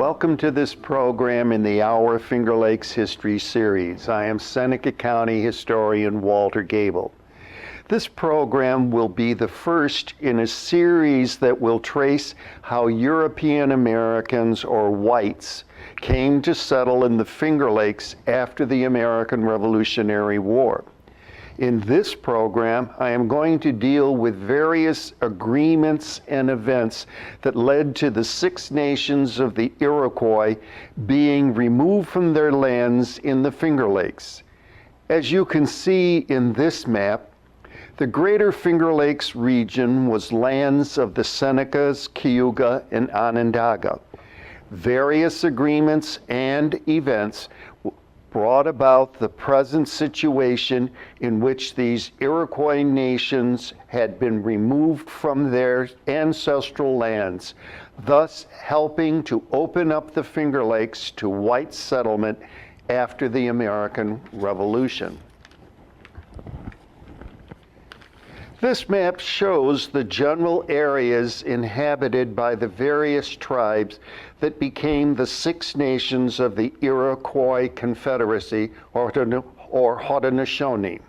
Welcome to this program in the Our Finger Lakes History Series. I am Seneca County historian Walter Gable. This program will be the first in a series that will trace how European Americans, or whites, came to settle in the Finger Lakes after the American Revolutionary War. In this program, I am going to deal with various agreements and events that led to the Six Nations of the Iroquois being removed from their lands in the Finger Lakes. As you can see in this map, the Greater Finger Lakes region was lands of the Senecas, Cayuga, and Onondaga. Various agreements and events brought about the present situation in which these Iroquois nations had been removed from their ancestral lands, thus helping to open up the Finger Lakes to white settlement after the American Revolution. This map shows the general areas inhabited by the various tribes that became the Six Nations of the Iroquois Confederacy, or Haudenosaunee.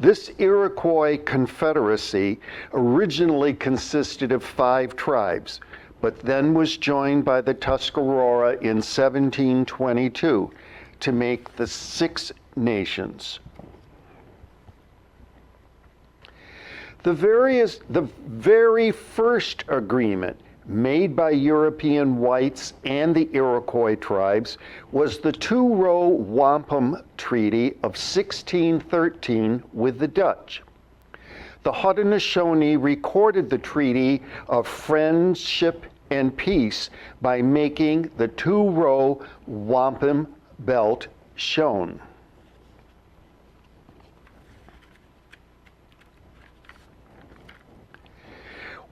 This Iroquois Confederacy originally consisted of 5 tribes, but then was joined by the Tuscarora in 1722 to make the Six Nations. The very first agreement made by European whites and the Iroquois tribes was the Two-Row Wampum Treaty of 1613 with the Dutch. The Haudenosaunee recorded the Treaty of Friendship and Peace by making the Two-Row Wampum Belt shown.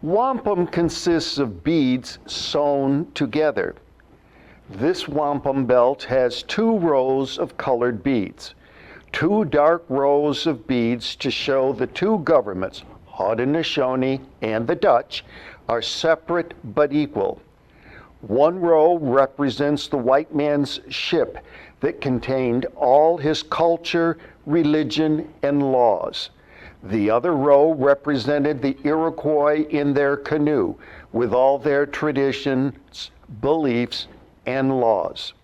Wampum consists of beads sewn together. This wampum belt has 2 rows of colored beads, 2 dark rows of beads to show the 2 governments, Haudenosaunee and the Dutch, are separate but equal. 1 row represents the white man's ship that contained all his culture, religion, and laws. The other row represented the Iroquois in their canoe, with all their traditions, beliefs, and laws.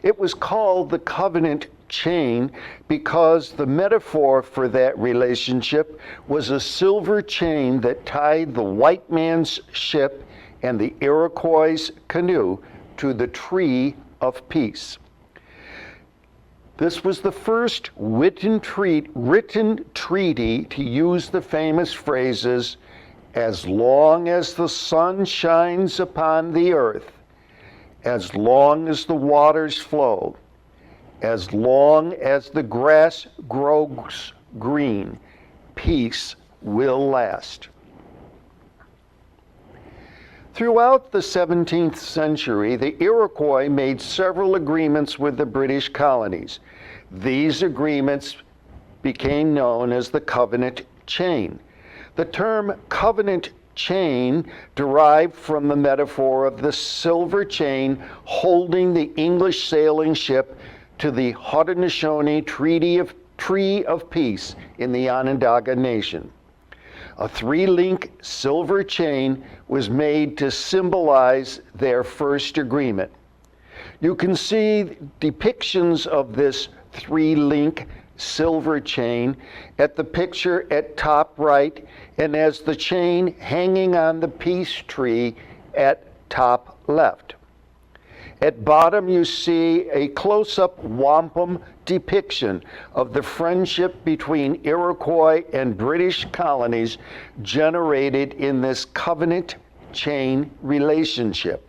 It was called the covenant chain because the metaphor for that relationship was a silver chain that tied the white man's ship and the Iroquois' canoe to the Treaty of Peace. This was the first written treaty to use the famous phrases, "As long as the sun shines upon the earth, as long as the waters flow, as long as the grass grows green, peace will last." Throughout the 17th century, the Iroquois made several agreements with the British colonies. These agreements became known as the covenant chain. The term covenant chain derived from the metaphor of the silver chain holding the English sailing ship to the Haudenosaunee Treaty of Peace in the Onondaga Nation. A 3-link silver chain was made to symbolize their first agreement. You can see depictions of this 3-link silver chain at the picture at top right, and as the chain hanging on the peace tree at top left. At bottom, you see a close-up wampum depiction of the friendship between Iroquois and British colonies generated in this covenant chain relationship.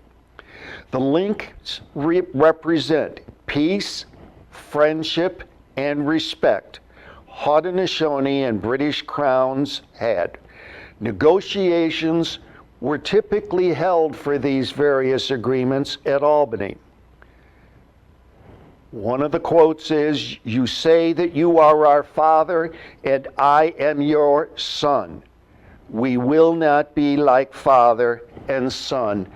The links represent peace, friendship, and respect Haudenosaunee and British crowns had. Negotiations were typically held for these various agreements at Albany. One of the quotes is, "You say that you are our father, and I am your son. We will not be like father and son,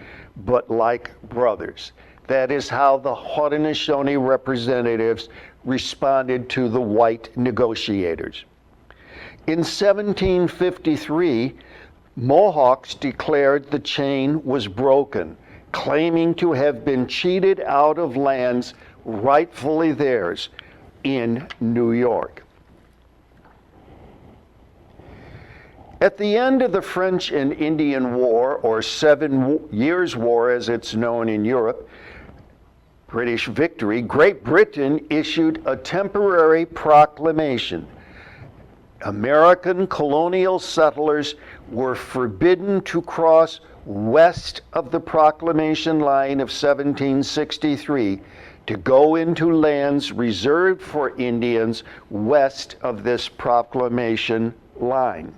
but like brothers. That is how the Haudenosaunee representatives responded to the white negotiators. In 1753, Mohawks declared the chain was broken, claiming to have been cheated out of lands rightfully theirs in New York. At the end of the French and Indian War, or 7 Years' War as it's known in Europe, British victory, Great Britain issued a temporary proclamation. American colonial settlers were forbidden to cross west of the proclamation line of 1763 to go into lands reserved for Indians west of this proclamation line.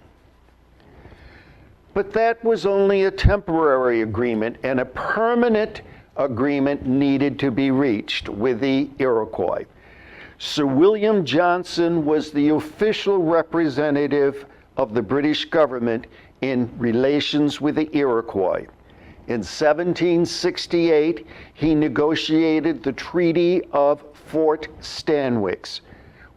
But that was only a temporary agreement, and a permanent agreement needed to be reached with the Iroquois. Sir William Johnson was the official representative of the British government in relations with the Iroquois. In 1768, he negotiated the Treaty of Fort Stanwix,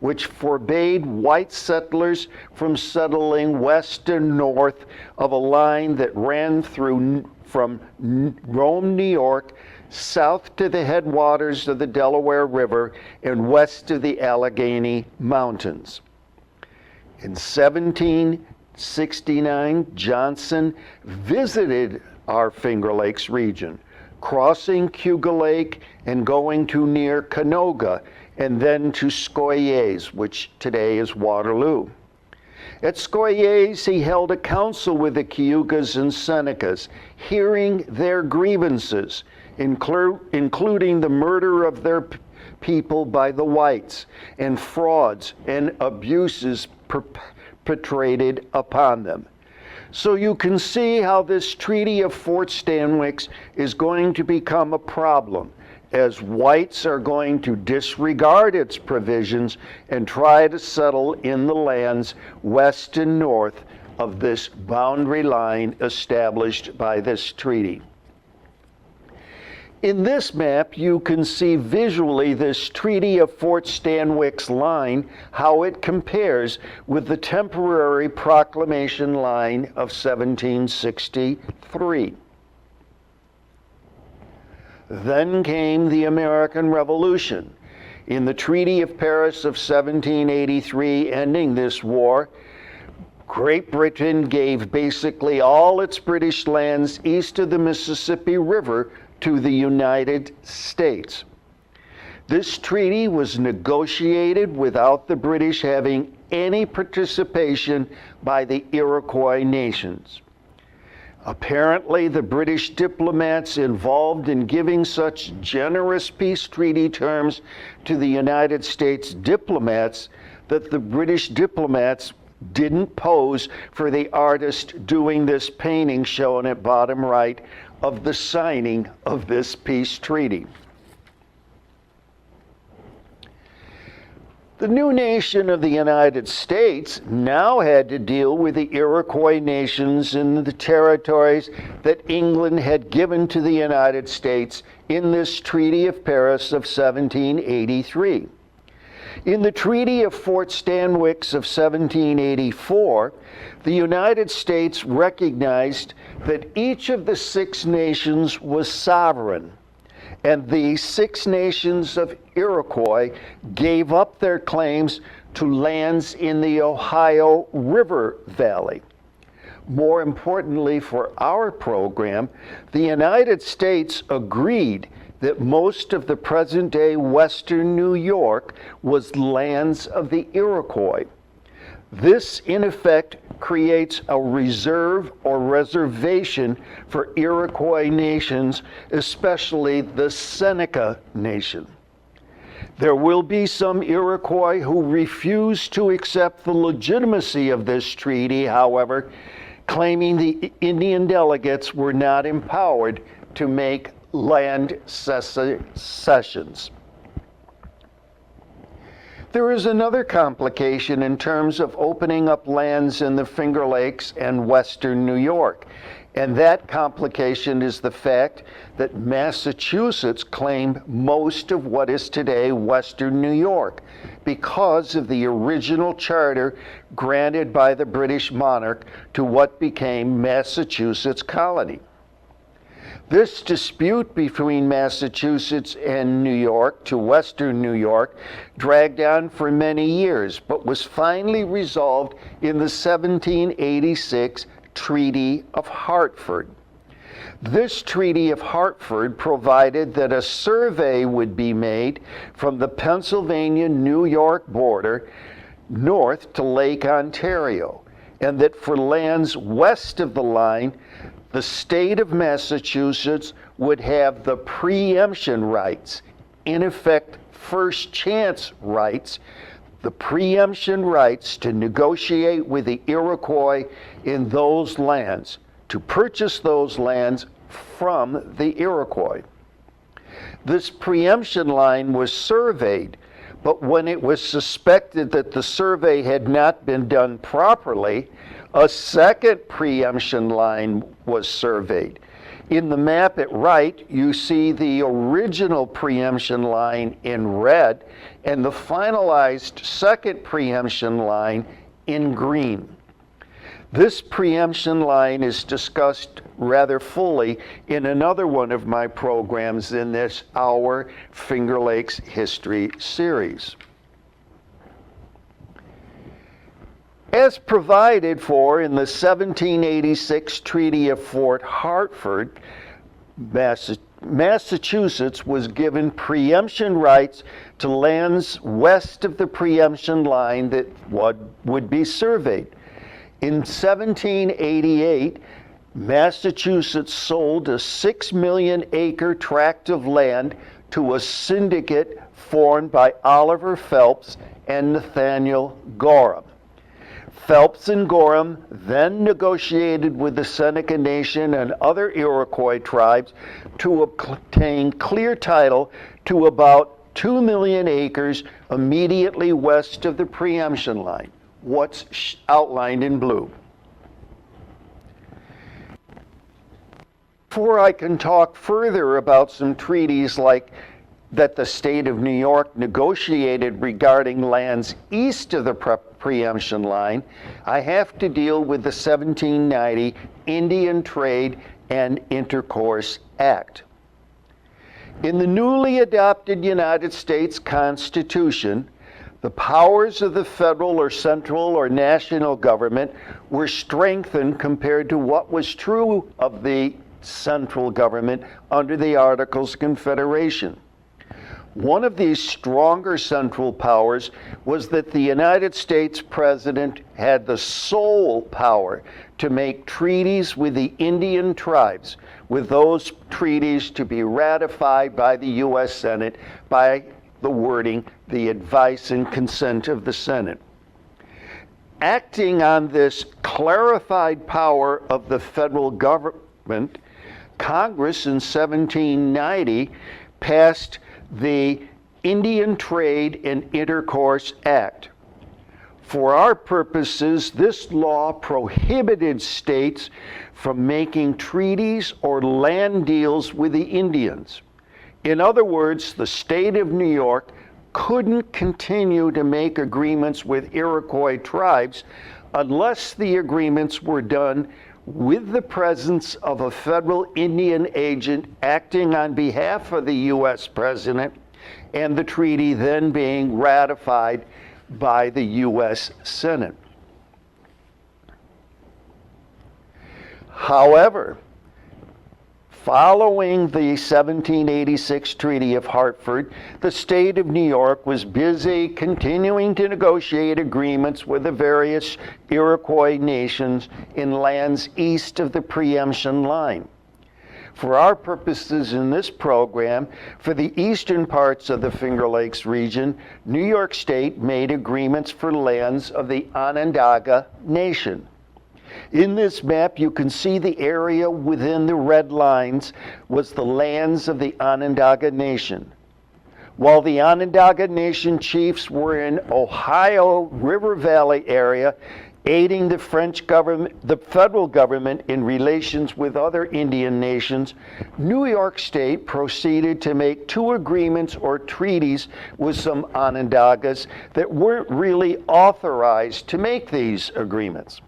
which forbade white settlers from settling west and north of a line that ran through from Rome, New York, south to the headwaters of the Delaware River, and west to the Allegheny Mountains. In 1769, Johnson visited our Finger Lakes region, crossing Cayuga Lake and going to near Canoga, and then to Scoyes, which today is Waterloo. At Scoyes, he held a council with the Cayugas and Senecas, hearing their grievances, including the murder of their people by the whites, and frauds and abuses perpetrated upon them. So you can see how this Treaty of Fort Stanwix is going to become a problem, as whites are going to disregard its provisions and try to settle in the lands west and north of this boundary line established by this treaty. In this map, you can see visually this Treaty of Fort Stanwix line, how it compares with the temporary proclamation line of 1763. Then came the American Revolution. In the Treaty of Paris of 1783, ending this war, Great Britain gave basically all its British lands east of the Mississippi River to the United States. This treaty was negotiated without the British having any participation by the Iroquois nations. Apparently, the British diplomats involved in giving such generous peace treaty terms to the United States diplomats that the British diplomats didn't pose for the artist doing this painting shown at bottom right of the signing of this peace treaty. The new nation of the United States now had to deal with the Iroquois nations in the territories that England had given to the United States in this Treaty of Paris of 1783. In the Treaty of Fort Stanwix of 1784, the United States recognized that each of the 6 nations was sovereign, and the 6 nations of Iroquois gave up their claims to lands in the Ohio River Valley. More importantly for our program, the United States agreed that most of the present-day western New York was lands of the Iroquois. This, in effect, creates a reserve or reservation for Iroquois nations, especially the Seneca Nation. There will be some Iroquois who refuse to accept the legitimacy of this treaty, however, claiming the Indian delegates were not empowered to make land cessions. There is another complication in terms of opening up lands in the Finger Lakes and western New York. And that complication is the fact that Massachusetts claimed most of what is today western New York because of the original charter granted by the British monarch to what became Massachusetts colony. This dispute between Massachusetts and New York to western New York dragged on for many years, but was finally resolved in the 1786 Treaty of Hartford. This Treaty of Hartford provided that a survey would be made from the Pennsylvania-New York border north to Lake Ontario, and that for lands west of the line, the state of Massachusetts would have the preemption rights, in effect, first chance rights, the preemption rights to negotiate with the Iroquois in those lands, to purchase those lands from the Iroquois. This preemption line was surveyed, but when it was suspected that the survey had not been done properly, a second preemption line was surveyed. In the map at right, you see the original preemption line in red and the finalized second preemption line in green. This preemption line is discussed rather fully in another one of my programs in this Our Finger Lakes History series. As provided for in the 1786 Treaty of Fort Hartford, Massachusetts was given preemption rights to lands west of the preemption line that would be surveyed. In 1788, Massachusetts sold a 6 million acre tract of land to a syndicate formed by Oliver Phelps and Nathaniel Gorham. Phelps and Gorham then negotiated with the Seneca Nation and other Iroquois tribes to obtain clear title to about 2 million acres immediately west of the preemption line, what's outlined in blue. Before I can talk further about some treaties like that the state of New York negotiated regarding lands east of the preemption line, I have to deal with the 1790 Indian Trade and Intercourse Act. In the newly adopted United States Constitution, the powers of the federal or central or national government were strengthened compared to what was true of the central government under the Articles of Confederation. One of these stronger central powers was that the United States President had the sole power to make treaties with the Indian tribes, with those treaties to be ratified by the U.S. Senate by the wording, the advice and consent of the Senate. Acting on this clarified power of the federal government, Congress in 1790 passed the Indian Trade and Intercourse Act. For our purposes, this law prohibited states from making treaties or land deals with the Indians. In other words, the state of New York couldn't continue to make agreements with Iroquois tribes unless the agreements were done with the presence of a federal Indian agent acting on behalf of the U.S. President, and the treaty then being ratified by the U.S. Senate. However, following the 1786 Treaty of Hartford, the state of New York was busy continuing to negotiate agreements with the various Iroquois nations in lands east of the preemption line. For our purposes in this program, for the eastern parts of the Finger Lakes region, New York State made agreements for lands of the Onondaga Nation. In this map, you can see the area within the red lines was the lands of the Onondaga Nation. while the Onondaga Nation chiefs were in Ohio River Valley area, aiding the federal government in relations with other Indian nations, New York State proceeded to make 2 agreements or treaties with some Onondagas that weren't really authorized to make these agreements.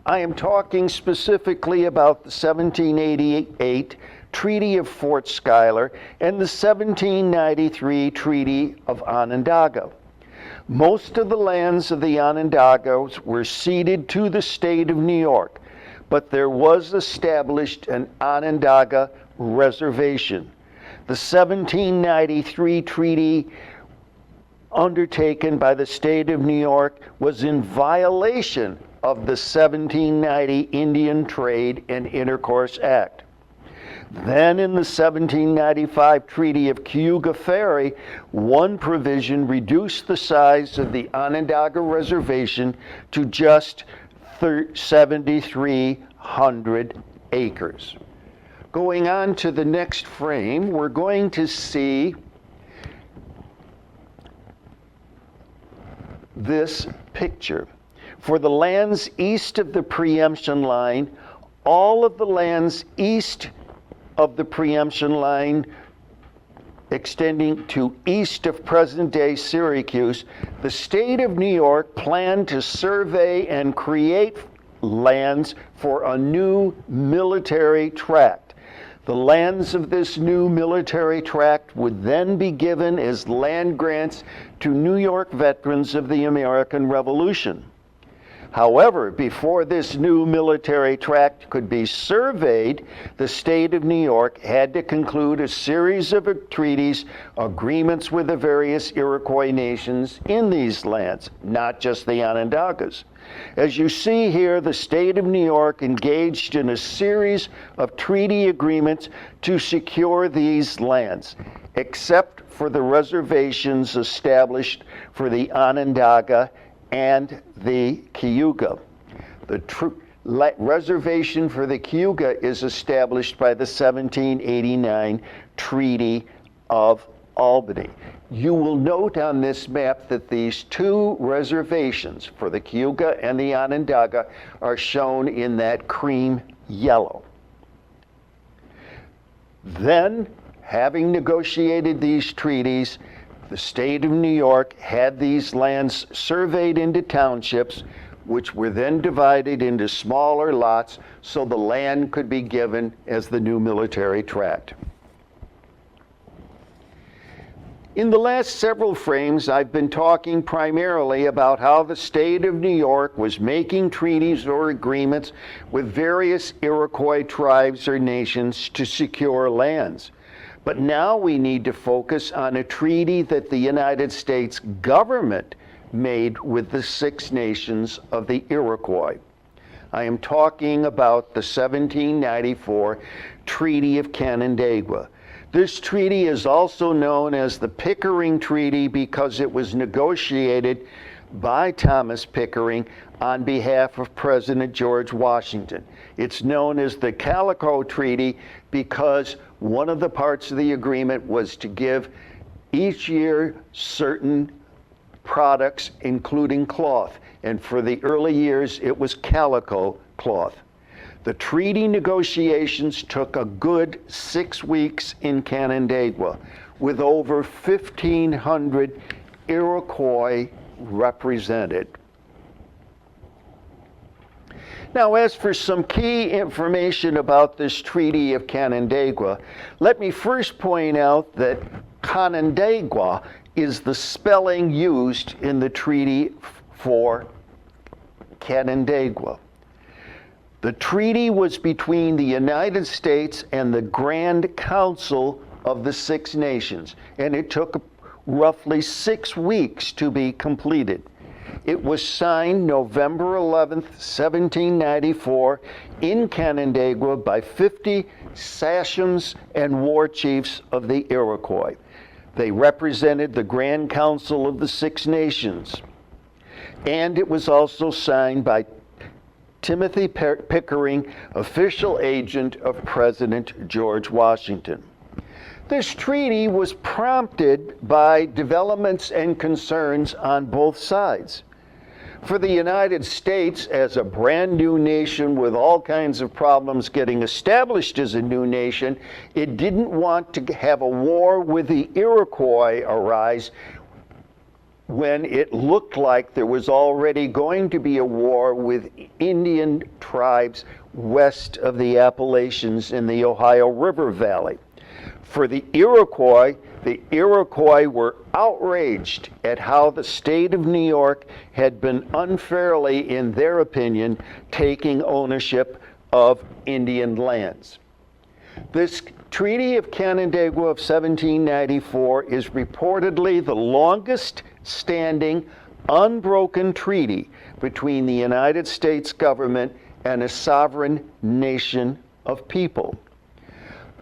I am talking specifically about the 1788 Treaty of Fort Schuyler and the 1793 Treaty of Onondaga. Most of the lands of the Onondagas were ceded to the state of New York, but there was established an Onondaga reservation. The 1793 treaty undertaken by the state of New York was in violation of the 1790 Indian Trade and Intercourse Act. Then in the 1795 Treaty of Cayuga Ferry, one provision reduced the size of the Onondaga Reservation to just 7,300 acres. Going on to the next frame, we're going to see this picture. For the lands east of the preemption line, all of the lands east of the preemption line extending to east of present-day Syracuse, the state of New York planned to survey and create lands for a new military tract. The lands of this new military tract would then be given as land grants to New York veterans of the American Revolution. However, before this new military tract could be surveyed, the state of New York had to conclude a series of treaties, agreements with the various Iroquois nations in these lands, not just the Onondagas. As you see here, the state of New York engaged in a series of treaty agreements to secure these lands, except for the reservations established for the Onondaga and the Cayuga. The reservation for the Cayuga is established by the 1789 Treaty of Albany. You will note on this map that these 2 reservations for the Cayuga and the Onondaga are shown in that cream yellow. Then, having negotiated these treaties, the state of New York had these lands surveyed into townships, which were then divided into smaller lots so the land could be given as the new military tract. In the last several frames, I've been talking primarily about how the state of New York was making treaties or agreements with various Iroquois tribes or nations to secure lands. But now we need to focus on a treaty that the United States government made with the 6 nations of the Iroquois. I am talking about the 1794 Treaty of Canandaigua. This treaty is also known as the Pickering Treaty because it was negotiated by Thomas Pickering on behalf of President George Washington. It's known as the Calico Treaty because one of the parts of the agreement was to give each year certain products, including cloth. And for the early years, it was calico cloth. The treaty negotiations took a good 6 weeks in Canandaigua, with over 1,500 Iroquois represented. Now, as for some key information about this Treaty of Canandaigua, let me first point out that Canandaigua is the spelling used in the treaty for Canandaigua. The treaty was between the United States and the Grand Council of the 6 nations, and it took roughly 6 weeks to be completed. It was signed November 11th, 1794 in Canandaigua by 50 Cessions and war chiefs of the Iroquois. They represented the Grand Council of the 6 nations. And it was also signed by Timothy Pickering, official agent of President George Washington. This treaty was prompted by developments and concerns on both sides. For the United States, as a brand new nation with all kinds of problems getting established as a new nation, it didn't want to have a war with the Iroquois arise when it looked like there was already going to be a war with Indian tribes west of the Appalachians in the Ohio River Valley. For the Iroquois were outraged at how the state of New York had been unfairly, in their opinion, taking ownership of Indian lands. This Treaty of Canandaigua of 1794 is reportedly the longest standing, unbroken treaty between the United States government and a sovereign nation of people.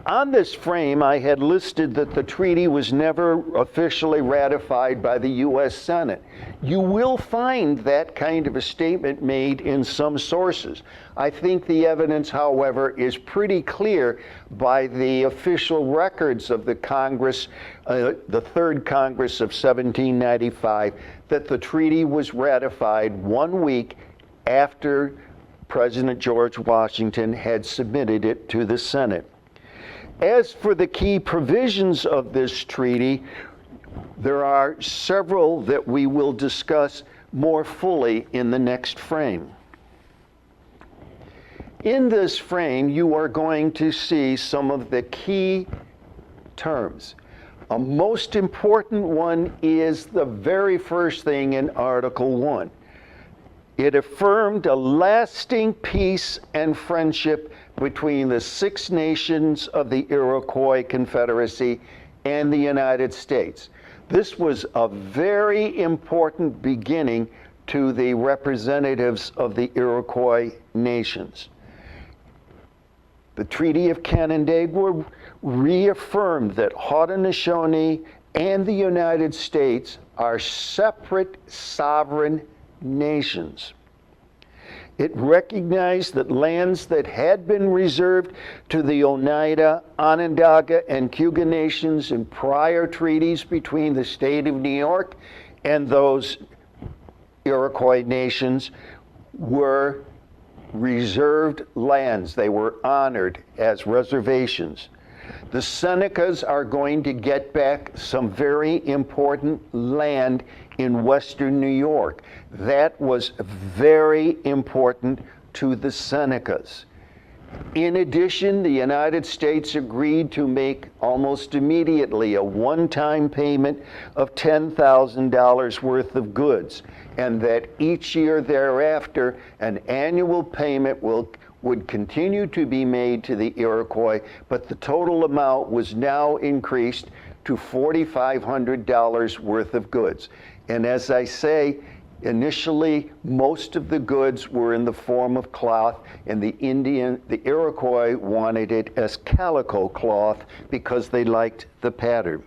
On this frame, I had listed that the treaty was never officially ratified by the U.S. Senate. You will find that kind of a statement made in some sources. I think the evidence, however, is pretty clear by the official records of the Congress, the Third Congress of 1795, that the treaty was ratified 1 week after President George Washington had submitted it to the Senate. As for the key provisions of this treaty, there are several that we will discuss more fully in the next frame. In this frame, you are going to see some of the key terms. A most important one is the very first thing in Article 1. It affirmed a lasting peace and friendship between the 6 nations of the Iroquois Confederacy and the United States. This was a very important beginning to the representatives of the Iroquois nations. The Treaty of Canandaigua reaffirmed that Haudenosaunee and the United States are separate sovereign nations. It recognized that lands that had been reserved to the Oneida, Onondaga, and Cayuga nations in prior treaties between the state of New York and those Iroquois nations were reserved lands. They were honored as reservations. The Senecas are going to get back some very important land in western New York. That was very important to the Senecas. In addition, the United States agreed to make almost immediately a one-time payment of $10,000 worth of goods, and that each year thereafter, an annual payment would continue to be made to the Iroquois, but the total amount was now increased to $4,500 worth of goods. And as I say, initially, most of the goods were in the form of cloth, and the Iroquois wanted it as calico cloth because they liked the pattern.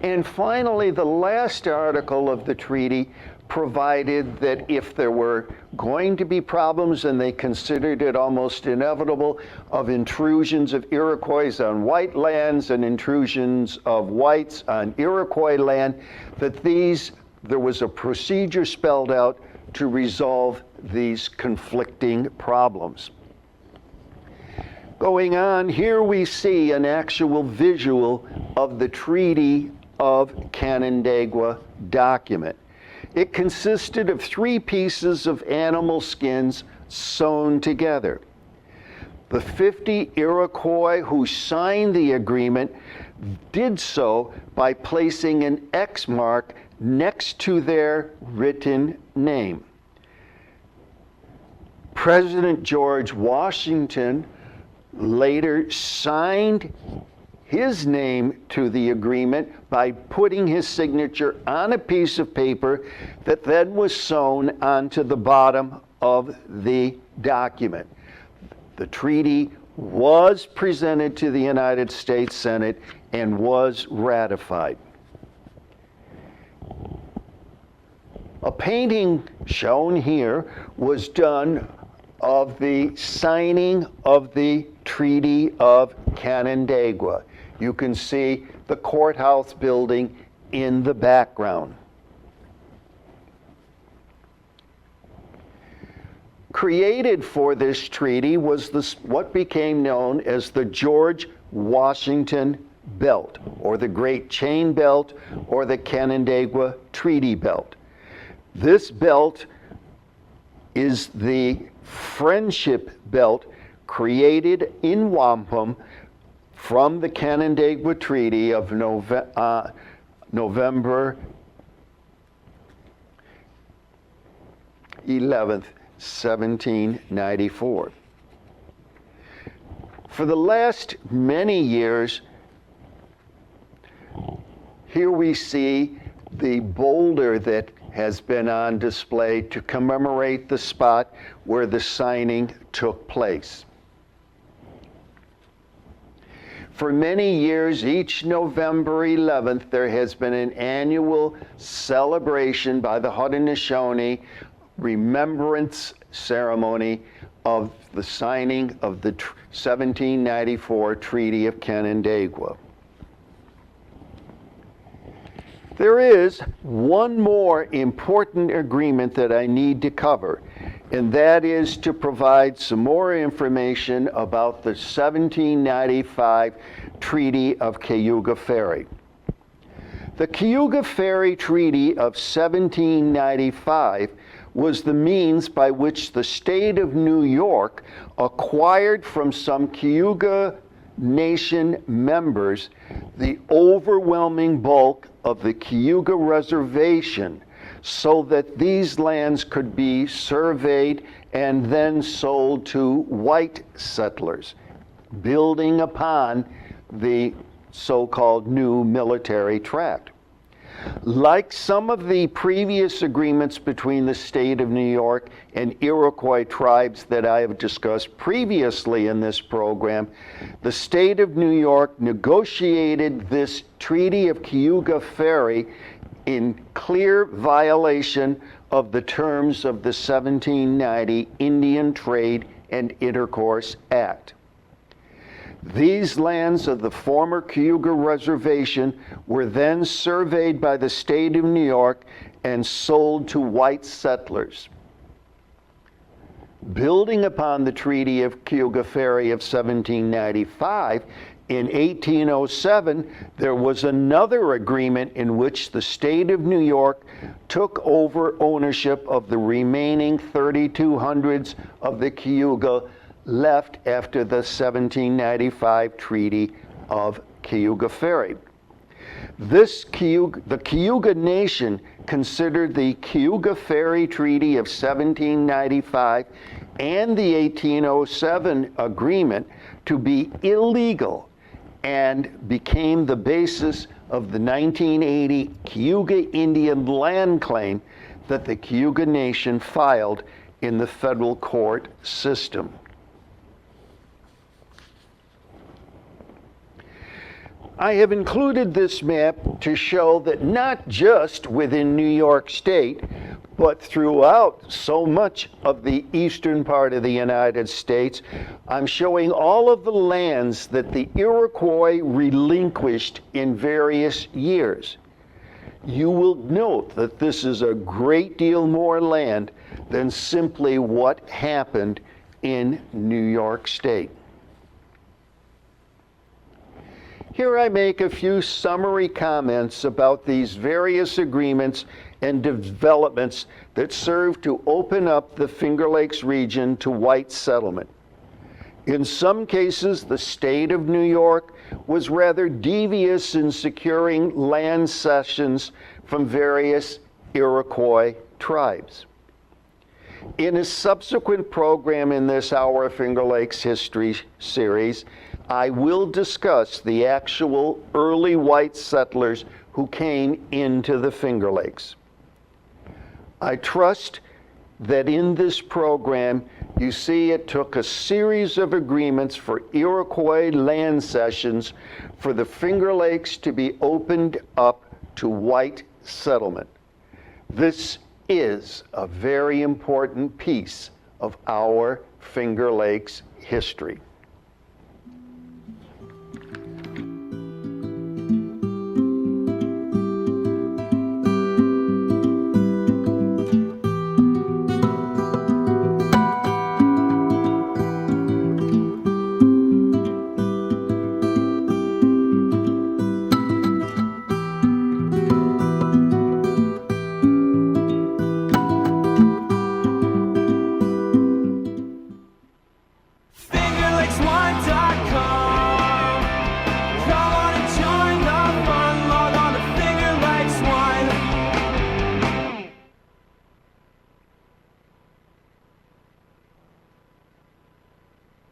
And finally, the last article of the treaty provided that if there were going to be problems, and they considered it almost inevitable, of intrusions of Iroquois on white lands and intrusions of whites on Iroquois land, that there was a procedure spelled out to resolve these conflicting problems. Going on, here we see an actual visual of the Treaty of Canandaigua document. It consisted of 3 pieces of animal skins sewn together. The 50 Iroquois who signed the agreement did so by placing an X mark next to their written name. President George Washington later signed his name to the agreement by putting his signature on a piece of paper that then was sewn onto the bottom of the document. The treaty was presented to the United States Senate and was ratified. A painting shown here was done of the signing of the Treaty of Canandaigua. You can see the courthouse building in the background. Created for this treaty was what became known as the George Washington Belt, or the Great Chain Belt, or the Canandaigua Treaty Belt. This belt is the friendship belt created in wampum from the Canandaigua Treaty of November 11th, 1794. For the last many years, here we see the boulder that has been on display to commemorate the spot where the signing took place. For many years, each November 11th, there has been an annual celebration by the Haudenosaunee remembrance ceremony of the signing of the 1794 Treaty of Canandaigua. There is one more important agreement that I need to cover, and that is to provide some more information about the 1795 Treaty of Cayuga Ferry. The Cayuga Ferry Treaty of 1795 was the means by which the state of New York acquired from some Cayuga Nation members the overwhelming bulk of the Cayuga Reservation, so that these lands could be surveyed and then sold to white settlers, building upon the so-called new military tract. Like some of the previous agreements between the state of New York and Iroquois tribes that I have discussed previously in this program, the state of New York negotiated this Treaty of Cayuga Ferry in clear violation of the terms of the 1790 Indian Trade and Intercourse Act. These lands of the former Cayuga Reservation were then surveyed by the state of New York and sold to white settlers. Building upon the Treaty of Cayuga Ferry of 1795, in 1807, there was another agreement in which the state of New York took over ownership of the remaining 3,200s of the Cayuga left after the 1795 Treaty of Cayuga Ferry. The Cayuga Nation considered the Cayuga Ferry Treaty of 1795 and the 1807 agreement to be illegal and became the basis of the 1980 Cayuga Indian land claim that the Cayuga Nation filed in the federal court system. I have included this map to show that not just within New York State, but throughout so much of the eastern part of the United States, I'm showing all of the lands that the Iroquois relinquished in various years. You will note that this is a great deal more land than simply what happened in New York State. Here I make a few summary comments about these various agreements and developments that serve to open up the Finger Lakes region to white settlement. In some cases, the state of New York was rather devious in securing land cessions from various Iroquois tribes. In a subsequent program in this Our Finger Lakes History series, I will discuss the actual early white settlers who came into the Finger Lakes. I trust that in this program, you see it took a series of agreements for Iroquois land cessions for the Finger Lakes to be opened up to white settlement. This is a very important piece of our Finger Lakes history.